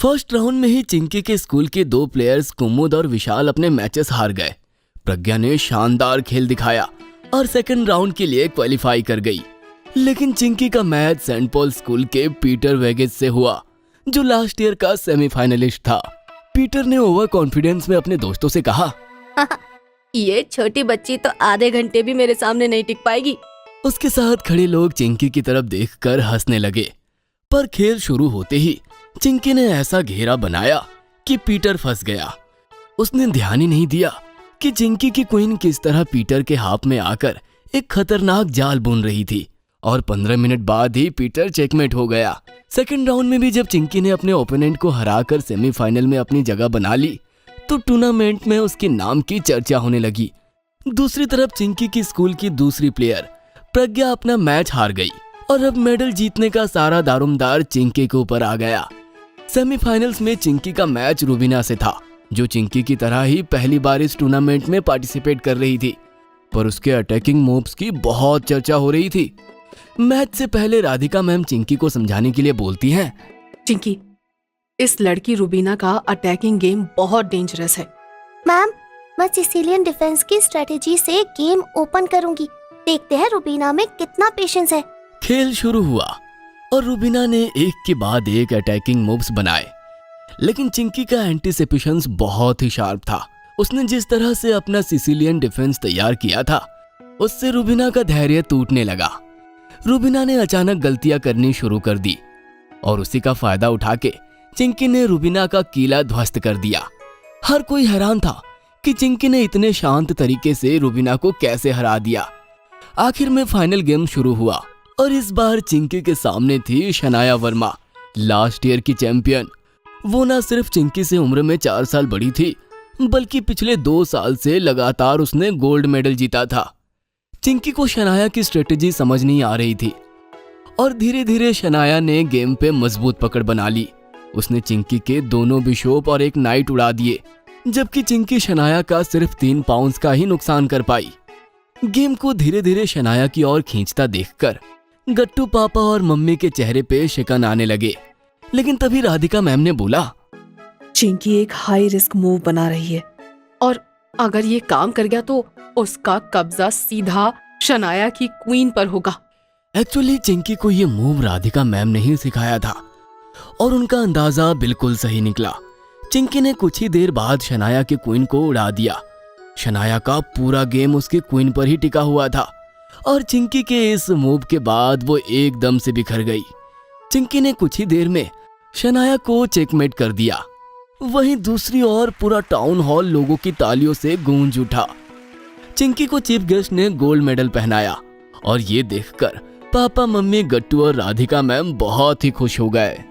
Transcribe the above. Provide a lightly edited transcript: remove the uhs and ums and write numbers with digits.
First round में ही चिंकी के school के 2 प्लेयर्स कुमुद और विशाल अपने मैचेस हार गए। प्रज्ञा ने शानदार खेल दिखाया और सेकंड राउंड के लिए क्वालिफाई कर गई। लेकिन चिंकी का मैच सेंट पॉल स्कूल के पीटर वेगेज से हुआ, जो लास्ट ईयर का सेमीफाइनलिस्ट था। पीटर ने ओवर कॉन्फिडेंस में अपने दोस्तों से कहा, ये छोटी बच्ची तो आधे घंटे भी मेरे सामने नहीं टिक पाएगी। उसके साथ खड़े लोग चिंकी की तरफ देखकर हंसने लगे। पर खेल शुरू होते ही चिंकी ने ऐसा घेरा बनाया कि पीटर फंस गया। उसने ध्यान ही नहीं दिया कि चिंकी की क्वीन किस तरह पीटर के हाथ में आकर एक खतरनाक जाल बुन रही थी और 15 मिनट बाद ही पीटर चेकमेट हो गया। सेकंड राउंड में भी जब चिंकी ने अपने ओपोनेंट को हराकर सेमीफाइनल में अपनी जगह बना ली तो टूर्नामेंट में उसके नाम की चर्चा होने लगी। दूसरी तरफ चिंकी की स्कूल की दूसरी प्लेयर प्रज्ञा अपना मैच हार गई और अब मेडल जीतने का सारा दारोमदार चिंकी के ऊपर आ गया। सेमीफाइनल्स में चिंकी का मैच रुबीना से था, जो चिंकी की तरह ही पहली बार इस टूर्नामेंट में पार्टिसिपेट कर रही थी। पर उसके अटैकिंग मूव्स की बहुत चर्चा हो रही थी। मैच से पहले राधिका मैम चिंकी को समझाने के लिए बोलती हैं, चिंकी, इस लड़की रुबीना का अटैकिंग गेम बहुत डेंजरस है। मैम, मैं सिसिलियन डिफेंस की स्ट्रेटेजी से गेम ओपन करूंगी। देखते हैं रुबीना में कितना पेशेंस है। खेल शुरू हुआ और रुबीना ने एक के बाद एक अटैकिंग मूव्स बनाए, लेकिन चिंकी का एंटीसिपेशंस बहुत ही शार्प था। उसने जिस तरह से अपना सिसिलियन डिफेंस तैयार किया था, उससे रुबीना का धैर्य टूटने लगा। रुबीना ने अचानक गलतियां करनी शुरू कर दी और उसी का फायदा उठा के चिंकी ने रुबीना का किला ध्वस्त कर दिया। हर कोई हैरान था कि चिंकी ने इतने शांत तरीके से रुबीना को कैसे हरा दिया। आखिर में फाइनल गेम शुरू हुआ और इस बार चिंकी के सामने थी शनाया वर्मा, लास्ट ईयर की चैंपियन। वो न सिर्फ चिंकी से उम्र में 4 साल बड़ी थी, बल्कि पिछले 2 साल से लगातार उसने गोल्ड मेडल जीता था। चिंकी को शनाया की स्ट्रेटेजी समझ नहीं आ रही थी और धीरे धीरे शनाया ने गेम पे मजबूत पकड़ बना ली। उसने चिंकी के दोनों बिशोप और एक नाइट उड़ा दिए, जबकि चिंकी शनाया का सिर्फ 3 पाउंड्स का ही नुकसान कर पाई। गेम को धीरे धीरे शनाया की ओर खींचता देखकर गट्टू पापा और मम्मी के चेहरे पे शिकन आने लगे। लेकिन तभी राधिका मैम ने बोला, चिंकी एक हाई रिस्क मूव बना रही है और अगर ये काम कर गया तो उसका कब्जा सीधा शनाया की क्वीन पर होगा। एक्चुअली चिंकी को ये मूव राधिका मैम ने ही सिखाया था और उनका अंदाजा बिल्कुल सही निकला। चिंकी ने कुछ ही देर बाद शनाया की क्वीन को उड़ा दिया। शनाया का पूरा गेम उसकी क्वीन पर ही टिका हुआ था और चिंकी के इस मूव के बाद वो एकदम से बिखर गई। चिंकी ने कुछ ही देर में शनाया को चेकमेट कर दिया। वहीं दूसरी ओर पूरा टाउन हॉल लोगों की तालियों से गूंज उठा। चिंकी को चीफ गेस्ट ने गोल्ड मेडल पहनाया और ये देखकर पापा, मम्मी, गट्टू और राधिका मैम बहुत ही खुश हो गए।